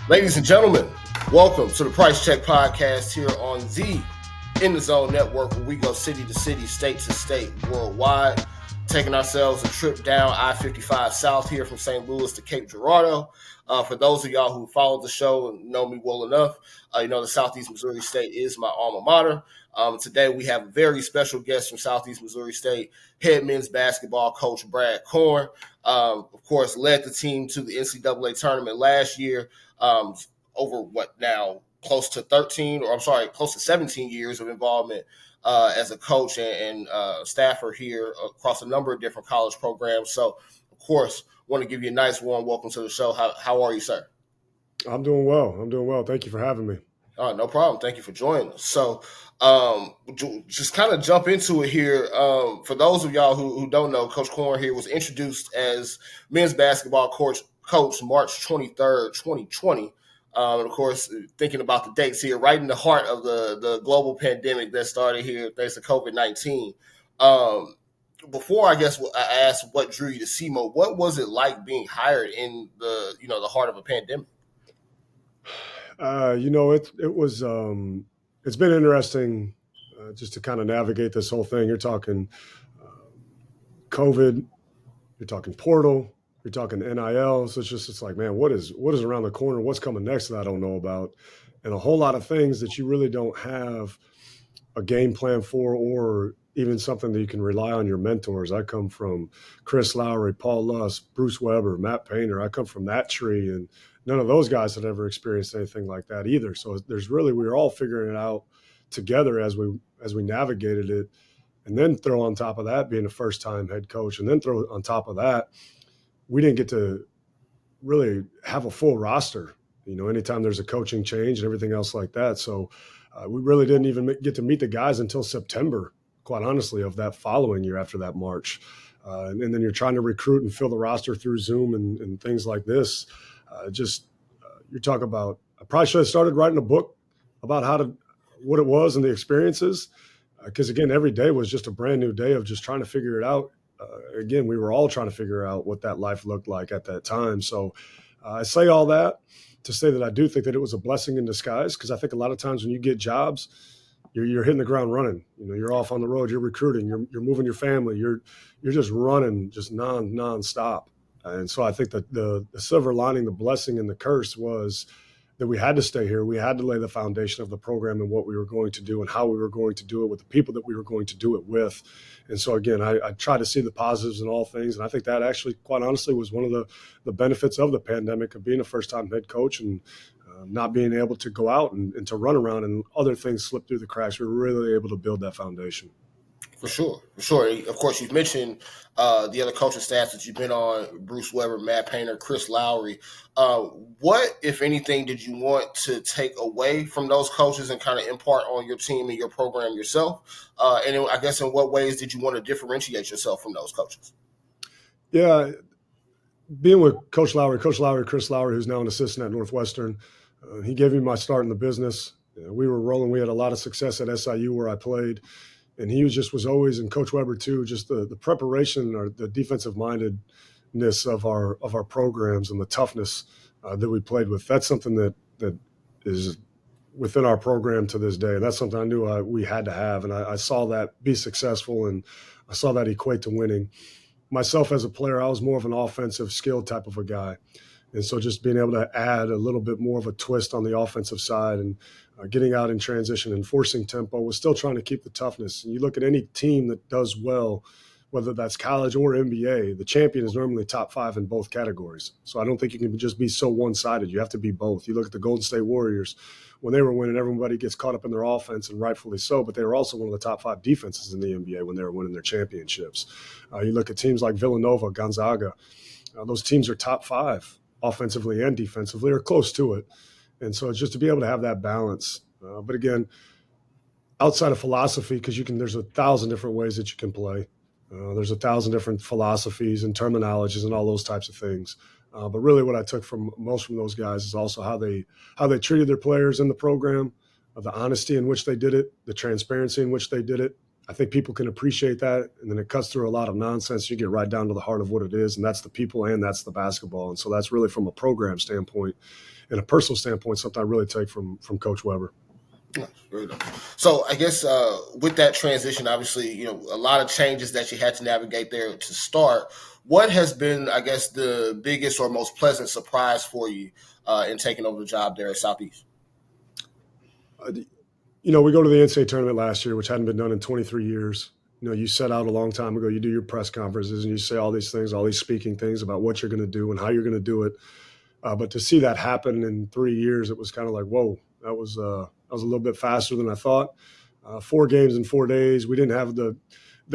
Ladies and gentlemen, welcome to the Price Check Podcast here on the In the Zone Network, where we go city to city, state to state, worldwide, taking ourselves a trip down I-55 South here from St. Louis to Cape Girardeau. For those of y'all who follow the show and know me well enough, you know the Southeast Missouri State is my alma mater. Today we have a very special guest from Southeast Missouri State, head men's basketball coach Brad Korn. Of course, led the team to the NCAA Tournament last year. Over close to 17 years of involvement as a coach and staffer here across a number of different college programs. So, of course, want to give you a nice warm welcome to the show. How are you, sir? I'm doing well. Thank you for having me. No problem. Thank you for joining us. So, just kind of jump into it here. For those of y'all who don't know, Coach Korn here was introduced as men's basketball coach March 23rd, 2020. And of course, thinking about the dates here, right in the heart of the global pandemic that started here thanks to COVID-19. Before I asked what drew you to SEMO, what was it like being hired in the heart of a pandemic? It was it's been interesting just to kind of navigate this whole thing. You're talking COVID, you're talking portal, you're talking NIL. So it's like, man, what is around the corner? What's coming next that I don't know about? And a whole lot of things that you really don't have a game plan for, or even something that you can rely on your mentors. I come from Chris Lowry, Paul Luss, Bruce Weber, Matt Painter. I come from that tree, and none of those guys had ever experienced anything like that either. So we were all figuring it out together as we navigated it. And then throw on top of that being a first-time head coach, and then throw on top of that, we didn't get to really have a full roster, anytime there's a coaching change and everything else like that. So we really didn't even get to meet the guys until September, quite honestly, of that following year after that March. And then you're trying to recruit and fill the roster through Zoom and things like this. You're talking about, I probably should have started writing a book about what it was and the experiences. Because again, every day was just a brand new day of just trying to figure it out. Again, we were all trying to figure out what that life looked like at that time. So I say all that to say that I do think that it was a blessing in disguise, because I think a lot of times when you get jobs, you're hitting the ground running. You're off on the road, you're recruiting, you're moving your family, you're just running just nonstop. And so I think that the silver lining, the blessing and the curse was that we had to stay here. We had to lay the foundation of the program and what we were going to do and how we were going to do it with the people that we were going to do it with. And so, again, I try to see the positives in all things. And I think that actually, quite honestly, was one of the benefits of the pandemic, of being a first-time head coach and not being able to go out and to run around and other things slip through the cracks. We were really able to build that foundation. For sure. Of course, you've mentioned the other coaching staffs that you've been on: Bruce Weber, Matt Painter, Chris Lowry. What, if anything, did you want to take away from those coaches and kind of impart on your team and your program yourself? And I guess in what ways did you want to differentiate yourself from those coaches? Yeah, being with Chris Lowry, who's now an assistant at Northwestern, he gave me my start in the business. We were rolling. We had a lot of success at SIU where I played. And he was always, and Coach Weber too, just the preparation or the defensive mindedness of our programs and the toughness that we played with. That's something that is within our program to this day. And that's something I knew we had to have. And I saw that be successful, and I saw that equate to winning. Myself as a player, I was more of an offensive skill type of a guy. And so just being able to add a little bit more of a twist on the offensive side and getting out in transition and forcing tempo was still trying to keep the toughness. And you look at any team that does well, whether that's college or NBA, the champion is normally top 5 in both categories. So I don't think you can just be so one-sided. You have to be both. You look at the Golden State Warriors. When they were winning, everybody gets caught up in their offense, and rightfully so, but they were also one of the top 5 defenses in the NBA when they were winning their championships. You look at teams like Villanova, Gonzaga. Those teams are top 5 offensively and defensively, or close to it. And so it's just to be able to have that balance. But again, outside of philosophy, because there's 1,000 different ways that you can play. There's 1,000 different philosophies and terminologies and all those types of things. But really what I took from those guys is also how they treated their players in the program, the honesty in which they did it, the transparency in which they did it, I think people can appreciate that, and then it cuts through a lot of nonsense. You get right down to the heart of what it is, and that's the people and that's the basketball. And so that's really from a program standpoint and a personal standpoint, something I really take from Coach Weber. Very nice. So I guess with that transition, obviously, a lot of changes that you had to navigate there to start. What has been, I guess, the biggest or most pleasant surprise for you in taking over the job there at Southeast? We go to the NCAA tournament last year, which hadn't been done in 23 years. You set out a long time ago, you do your press conferences and you say all these things, all these speaking things about what you're going to do and how you're going to do it. But to see that happen in 3 years, it was kind of like, whoa, that was a little bit faster than I thought. 4 games in 4 days. We didn't have the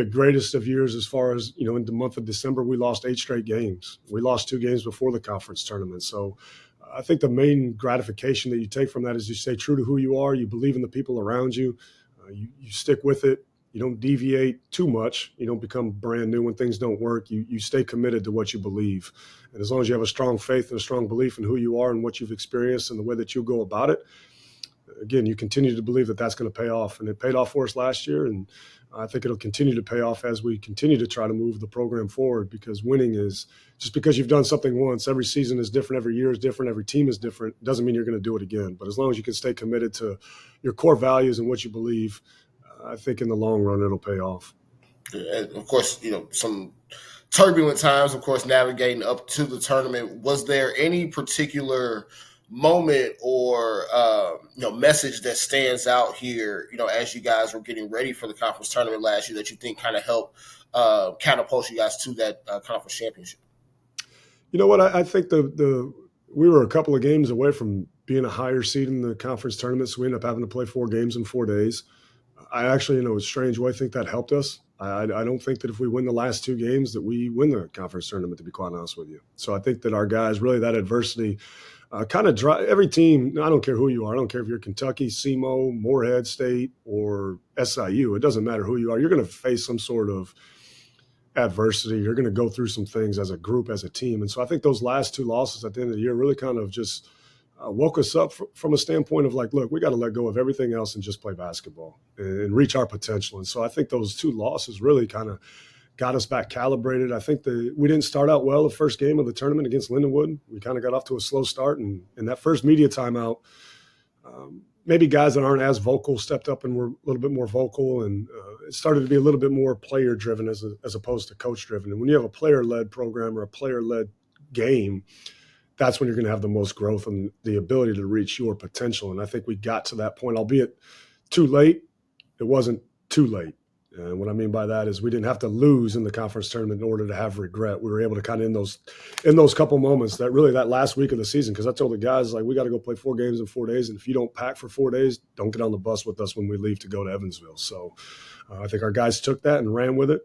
greatest of years as far as, in the month of December, we lost 8 straight games. We lost 2 games before the conference tournament. So I think the main gratification that you take from that is you stay true to who you are. You believe in the people around you. You stick with it. You don't deviate too much. You don't become brand new when things don't work. You stay committed to what you believe. And as long as you have a strong faith and a strong belief in who you are and what you've experienced and the way that you go about it, again, you continue to believe that that's going to pay off. And it paid off for us last year. And I think it'll continue to pay off as we continue to try to move the program forward, because winning is just because you've done something once. Every season is different. Every year is different. Every team is different. It doesn't mean you're going to do it again. But as long as you can stay committed to your core values and what you believe, I think in the long run, it'll pay off. And of course, some turbulent times, of course, navigating up to the tournament. Was there any particular moment or message that stands out here, as you guys were getting ready for the conference tournament last year that you think kind of helped catapult you guys to that conference championship? You know what? I think we were a couple of games away from being a higher seed in the conference tournament, so we ended up having to play 4 games in 4 days. I actually, in a strange way, think that helped us. I don't think that if we win the last 2 games that we win the conference tournament, to be quite honest with you. So I think that our guys, really that adversity kind of drive every team. I don't care who you are. I don't care if you're Kentucky, SEMO, Morehead State, or SIU. It doesn't matter who you are. You're going to face some sort of adversity. You're going to go through some things as a group, as a team. And so I think those last 2 losses at the end of the year really kind of just woke us up from a standpoint of like, look, we got to let go of everything else and just play basketball and reach our potential. And so I think those 2 losses really kind of got us back calibrated. I think we didn't start out well the first game of the tournament against Lindenwood. We kind of got off to a slow start. And in that first media timeout, maybe guys that aren't as vocal stepped up and were a little bit more vocal. And it started to be a little bit more player-driven as opposed to coach-driven. And when you have a player-led program or a player-led game, that's when you're going to have the most growth and the ability to reach your potential. And I think we got to that point, albeit too late. It wasn't too late. And what I mean by that is we didn't have to lose in the conference tournament in order to have regret. We were able to kind of in those couple moments that last week of the season, because I told the guys, like, we got to go play 4 games in 4 days. And if you don't pack for 4 days, don't get on the bus with us when we leave to go to Evansville. So I think our guys took that and ran with it.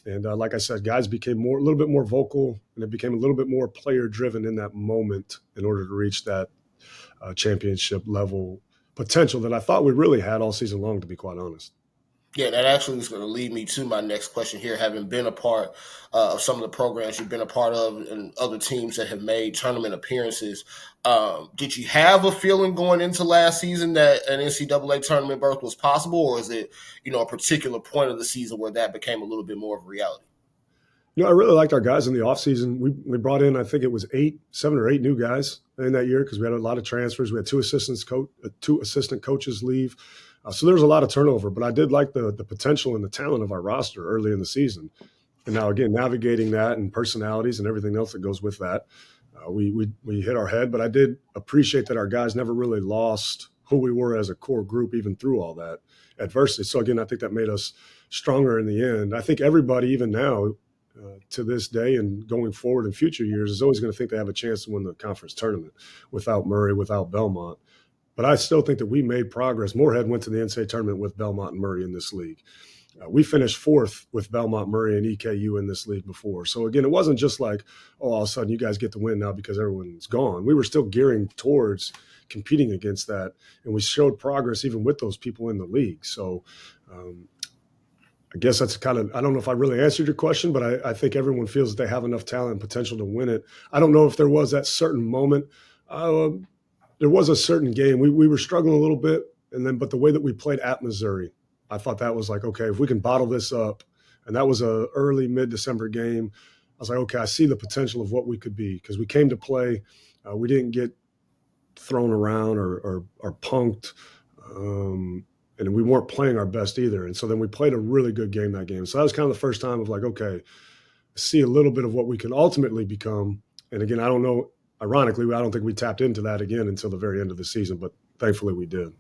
And like I said, guys became a little bit more vocal, and it became a little bit more player-driven in that moment in order to reach that championship level potential that I thought we really had all season long, to be quite honest. Yeah, that actually is going to lead me to my next question here. Having been a part of some of the programs you've been a part of and other teams that have made tournament appearances, did you have a feeling going into last season that an NCAA tournament berth was possible, or is it, a particular point of the season where that became a little bit more of a reality? I really liked our guys in the offseason. We brought in, I think it was 7 or 8 new guys in that year because we had a lot of transfers. We had 2 assistant coaches leave. So there was a lot of turnover, but I did like the potential and the talent of our roster early in the season. And now, again, navigating that and personalities and everything else that goes with that, we hit our head. But I did appreciate that our guys never really lost who we were as a core group, even through all that adversity. So, again, I think that made us stronger in the end. I think everybody, even now, to this day and going forward in future years, is always going to think they have a chance to win the conference tournament without Murray, without Belmont. But I still think that we made progress. Morehead went to the NCAA tournament with Belmont and Murray in this league. We finished 4th with Belmont, Murray, and EKU in this league before. So, again, it wasn't just like, oh, all of a sudden you guys get to win now because everyone's gone. We were still gearing towards competing against that, and we showed progress even with those people in the league. So I guess that's kind of – I don't know if I really answered your question, but I think everyone feels that they have enough talent and potential to win it. I don't know if there was that certain moment. There was a certain game. We were struggling a little bit, but the way that we played at Missouri I thought that was like, okay, if we can bottle this up, and that was a early mid-December game. I was like, okay, I see the potential of what we could be because we came to play. We didn't get thrown around or punked, and we weren't playing our best either. And so then we played a really good game that game. So that was kind of the first time of like, okay, see a little bit of what we can ultimately become. And again, I don't know. Ironically, I don't think we tapped into that again until the very end of the season, but thankfully we did.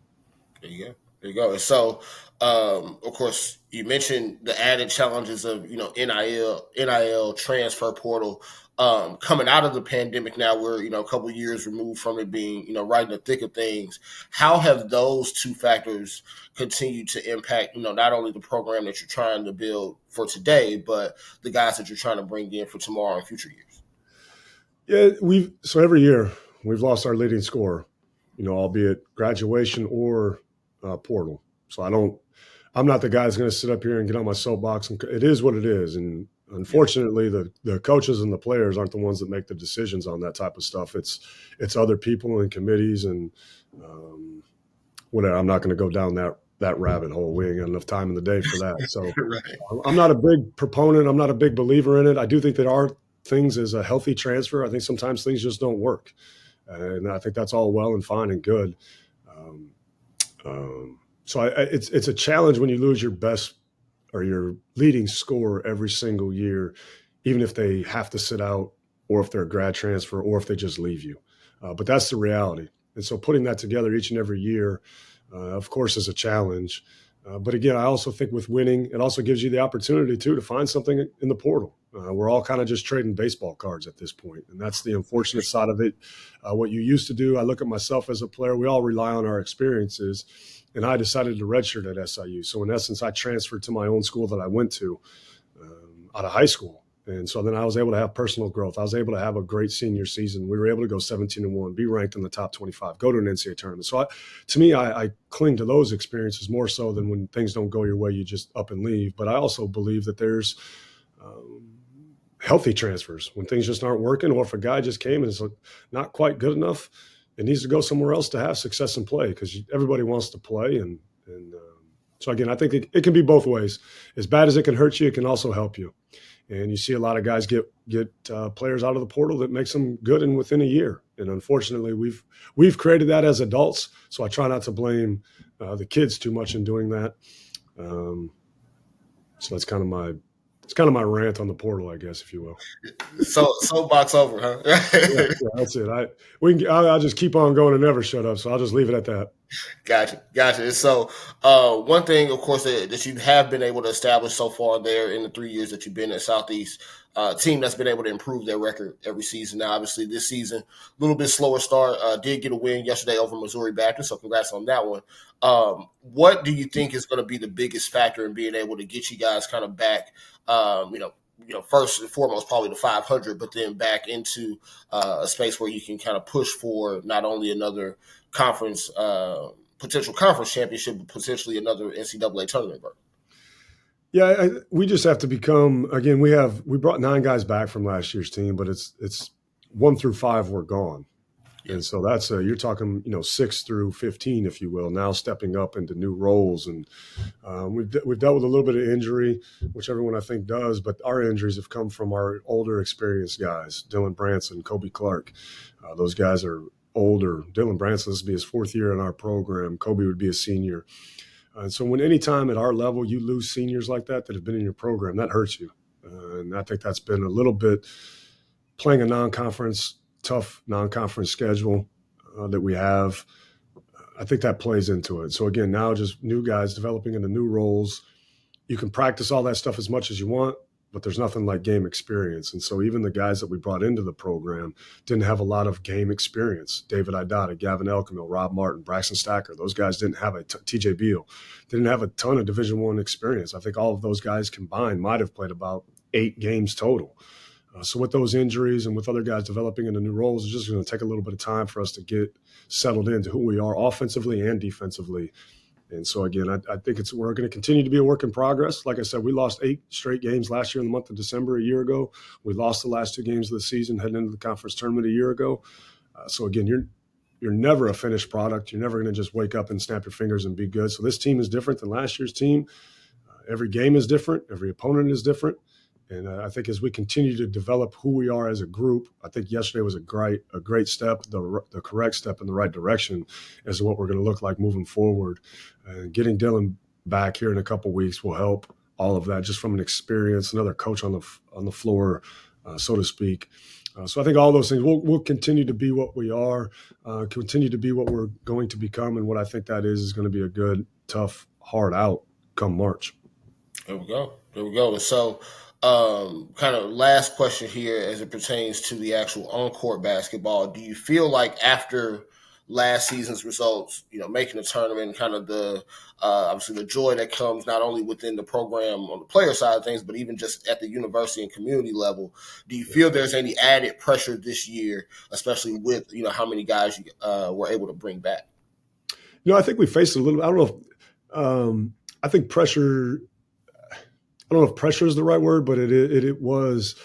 There you go. There you go. And so, of course, you mentioned the added challenges of NIL transfer portal. Coming out of the pandemic now, we're a couple of years removed from it being right in the thick of things. How have those two factors continued to impact not only the program that you're trying to build for today, but the guys that you're trying to bring in for tomorrow and future years? Yeah, so every year we've lost our leading scorer, albeit graduation or portal. So I'm not the guy that's going to sit up here and get on my soapbox. And it is what it is. And unfortunately, the coaches and the players aren't the ones that make the decisions on that type of stuff. It's other people and committees and whatever. I'm not going to go down that rabbit hole. We ain't got enough time in the day for that. So right. I'm not a big proponent. I'm not a big believer in it. I do think there are things as a healthy transfer. I think sometimes things just don't work. And I think that's all well and fine and good. So it's a challenge when you lose your best or your leading scorer every single year, even if they have to sit out or if they're a grad transfer or if they just leave you. But that's the reality. And so putting that together each and every year, of course, is a challenge. But again, I also think with winning, it also gives you the opportunity too to find something in the portal. We're all kind of just trading baseball cards at this point, and that's the unfortunate side of it. What you used to do, I look at myself as a player, we all rely on our experiences, and I decided to redshirt at SIU. So in essence, I transferred to my own school that I went to out of high school. And so then I was able to have personal growth. I was able to have a great senior season. We were able to go 17-1, be ranked in the top 25, go to an NCAA tournament. So to me, I cling to those experiences more so than when things don't go your way, you just up and leave. But I also believe that there's healthy transfers when things just aren't working, or if a guy just came and is not quite good enough, it needs to go somewhere else to have success and play because everybody wants to play. And so, again, I think it can be both ways. As bad as it can hurt you, it can also help you. And you see a lot of guys get players out of the portal that makes them good and within a year. And unfortunately, we've created that as adults. So I try not to blame the kids too much in doing that. So that's kind of my rant on the portal, I guess, if you will. So soapbox over, huh? yeah, that's it. I'll just keep on going and never shut up. So I'll just leave it at that. Gotcha. So one thing, of course, that you have been able to establish so far there in the 3 years that you've been at Southeast, team that's been able to improve their record every season. Now, obviously, this season, a little bit slower start. Did get a win yesterday over Missouri Baptist, so congrats on that one. What do you think is going to be the biggest factor in being able to get you guys kind of back, first and foremost, probably the 500, but then back into a space where you can kind of push for not only another conference, potential conference championship, but potentially another NCAA tournament berth? Yeah, we just have to become, again, we brought 9 guys back from last year's team, but it's 1 through 5 were gone. Yeah. And so that's you're talking, 6 through 15, if you will, now stepping up into new roles. And we've dealt with a little bit of injury, which everyone I think does, but our injuries have come from our older experienced guys, Dylan Branson, Kobe Clark. Those guys are older. Dylan Branson, this will be his 4th year in our program. Kobe would be a senior. And so when any time at our level you lose seniors like that have been in your program, that hurts you. And I think that's been a little bit playing a tough non-conference schedule that we have. I think that plays into it. So again, now just new guys developing into new roles. You can practice all that stuff as much as you want, but there's nothing like game experience. And so even the guys that we brought into the program didn't have a lot of game experience. David Idata, Gavin Elkamil, Rob Martin, Braxton Stacker, those guys didn't have TJ Beal, didn't have a ton of Division I experience. I think all of those guys combined might have played about 8 games total. So with those injuries and with other guys developing into new roles, it's just going to take a little bit of time for us to get settled into who we are offensively and defensively. And so, again, I think we're going to continue to be a work in progress. Like I said, we lost 8 straight games last year in the month of December a year ago. We lost the last 2 games of the season heading into the conference tournament a year ago. So, again, you're never a finished product. You're never going to just wake up and snap your fingers and be good. So this team is different than last year's team. Every game is different. Every opponent is different. And I think as we continue to develop who we are as a group, I think yesterday was a great step, the correct step in the right direction as to what we're going to look like moving forward. And getting Dylan back here in a couple of weeks will help all of that, just from an experience, another coach on the floor, so to speak. So I think all those things, we'll continue to be what we are, continue to be what we're going to become. And what I think that is going to be a good, tough, hard out come March. There we go. And so kind of last question here as it pertains to the actual on-court basketball. Do you feel like after last season's results, making the tournament, kind of the obviously the joy that comes not only within the program on the player side of things, but even just at the university and community level, do you feel there's any added pressure this year, especially with, how many guys you were able to bring back? I think we faced a little, I don't know if, I think pressure, I don't know if pressure is the right word, but it was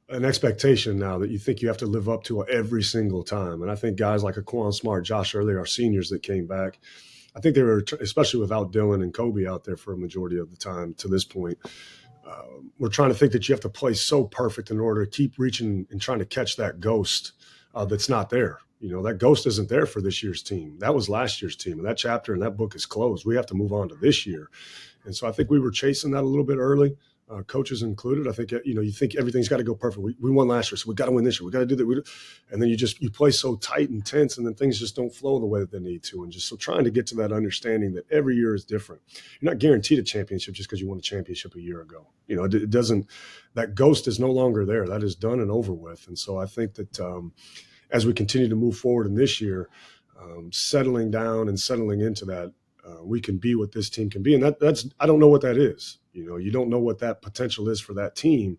an expectation now that you think you have to live up to every single time. And I think guys like a Korn Smart, Josh earlier, our seniors that came back, I think they were, especially without Dylan and Kobe out there for a majority of the time to this point, we're trying to think that you have to play so perfect in order to keep reaching and trying to catch that ghost that's not there. That ghost isn't there for this year's team. That was last year's team. And that chapter and that book is closed. We have to move on to this year. And so I think we were chasing that a little bit early. Coaches included. I think, you think everything's got to go perfect. We won last year, so we got to win this year. We got to do that. And then you play so tight and tense, and then things just don't flow the way that they need to. And just so trying to get to that understanding that every year is different. You're not guaranteed a championship just because you won a championship a year ago. It doesn't. That ghost is no longer there. That is done and over with. And so I think that as we continue to move forward in this year, settling down and settling into that, we can be what this team can be. And that's I don't know what that is. You don't know what that potential is for that team.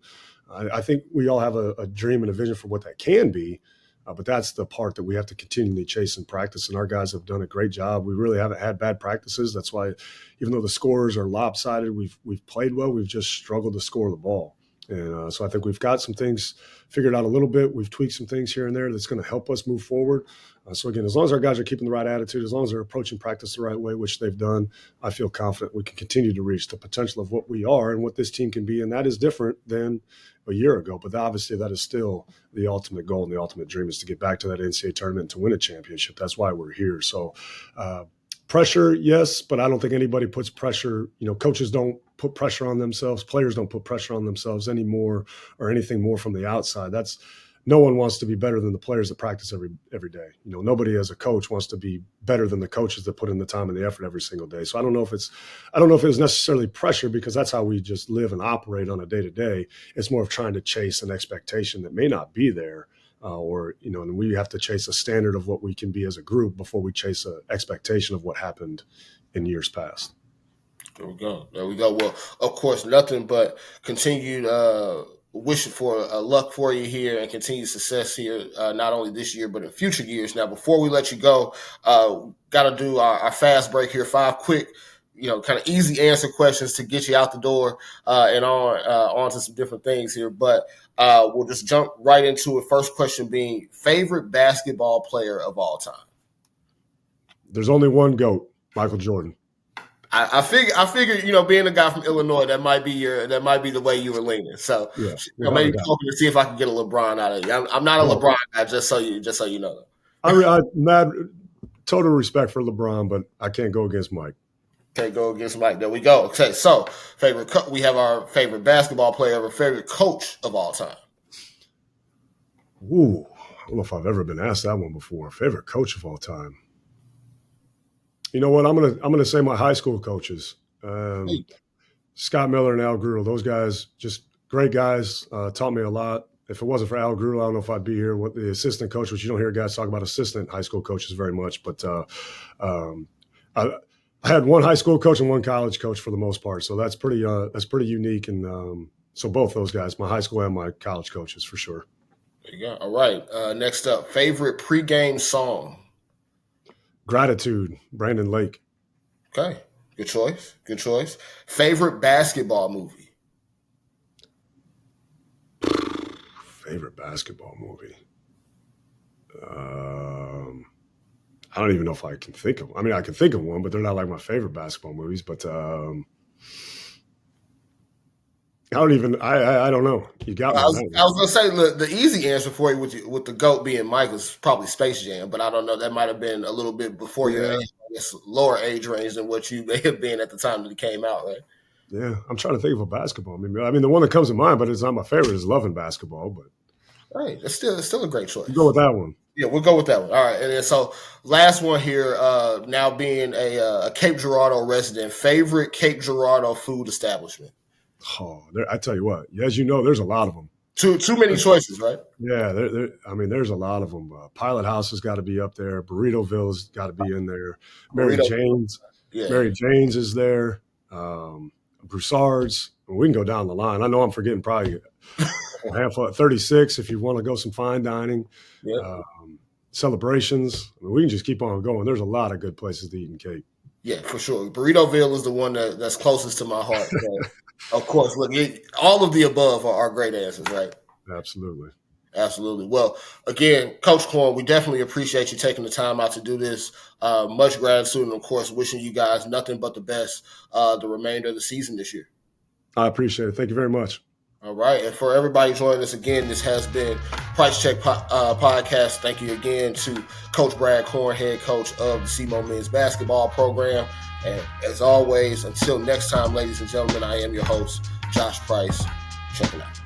I think we all have a dream and a vision for what that can be, but that's the part that we have to continually chase and practice. And our guys have done a great job. We really haven't had bad practices. That's why, even though the scores are lopsided, we've played well. We've just struggled to score the ball. And so I think we've got some things figured out a little bit. We've tweaked some things here and there that's going to help us move forward. So again, as long as our guys are keeping the right attitude, as long as they're approaching practice the right way, which they've done, I feel confident we can continue to reach the potential of what we are and what this team can be. And that is different than a year ago. But obviously that is still the ultimate goal and the ultimate dream is to get back to that NCAA tournament and to win a championship. That's why we're here. So pressure, yes, but I don't think anybody puts pressure. Coaches don't put pressure on themselves. Players don't put pressure on themselves anymore or anything more from the outside. No one wants to be better than the players that practice every day. Nobody as a coach wants to be better than the coaches that put in the time and the effort every single day. So I don't know if it was necessarily pressure because that's how we just live and operate on a day to day. It's more of trying to chase an expectation that may not be there. And we have to chase a standard of what we can be as a group before we chase an expectation of what happened in years past. There we go. Well, of course, nothing but continued wishing for luck for you here and continued success here, not only this year, but in future years. Now, before we let you go, got to do our fast break here, 5 quick, kind of easy answer questions to get you out the door and on to some different things here. But we'll just jump right into it. First question being favorite basketball player of all time. There's only one GOAT, Michael Jordan. I figured, being a guy from Illinois, that might be the way you were leaning. So yeah, maybe hoping to see if I can get a LeBron out of you. I'm not a LeBron guy, just so you know that. I'm mad, total respect for LeBron, but I can't go against Mike. Can't go against Mike. There we go. Okay, so we have our favorite basketball player, our favorite coach of all time. Ooh, I don't know if I've ever been asked that one before. Favorite coach of all time. You know what? I'm gonna say my high school coaches, Scott Miller and Al Grewal. Those guys, just great guys, taught me a lot. If it wasn't for Al Grewal, I don't know if I'd be here. What the assistant coach, which you don't hear guys talk about assistant high school coaches very much, but I had one high school coach and one college coach for the most part, so that's pretty unique. And so both those guys, my high school and my college coaches, for sure. There you go. All right. Next up, favorite pregame song. Gratitude, Brandon Lake. Okay, good choice. Favorite basketball movie. Favorite basketball movie. I don't even know if I can think of. I mean, I can think of one, but they're not like my favorite basketball movies. But I don't know. You got me. I was gonna say, look, the easy answer for you with the GOAT being Mike was probably Space Jam, but I don't know. That might have been a little bit before your age, I guess, lower age range than what you may have been at the time that it came out, right? Yeah, I'm trying to think of a basketball. I mean, the one that comes to mind, but it's not my favorite, is Loving Basketball. But right, it's still a great choice. We'll go with that one. Yeah, we'll go with that one. All right, and then so last one here. Now being a Cape Girardeau resident, favorite Cape Girardeau food establishment. Oh, I tell you what, as you know, there's a lot of them. Too many choices, right? Yeah, I mean, there's a lot of them. Pilot House has got to be up there. Burritoville's got to be in there. Mary Jane's is there. Broussard's. We can go down the line. I know I'm forgetting probably a handful at 36 if you want to go some fine dining. Yeah. Celebrations. I mean, we can just keep on going. There's a lot of good places to eat in Cape. Yeah, for sure. Burritoville is the one that's closest to my heart. Of course, look, all of the above are great answers, right? Absolutely. Absolutely. Well, again, Coach Korn, we definitely appreciate you taking the time out to do this. Much gratitude, and of course, wishing you guys nothing but the best the remainder of the season this year. I appreciate it. Thank you very much. All right. And for everybody joining us again, this has been Price Check Podcast. Thank you again to Coach Brad Korn, head coach of the SEMO men's basketball program. And as always, until next time, ladies and gentlemen, I am your host, Josh Price. Check it out.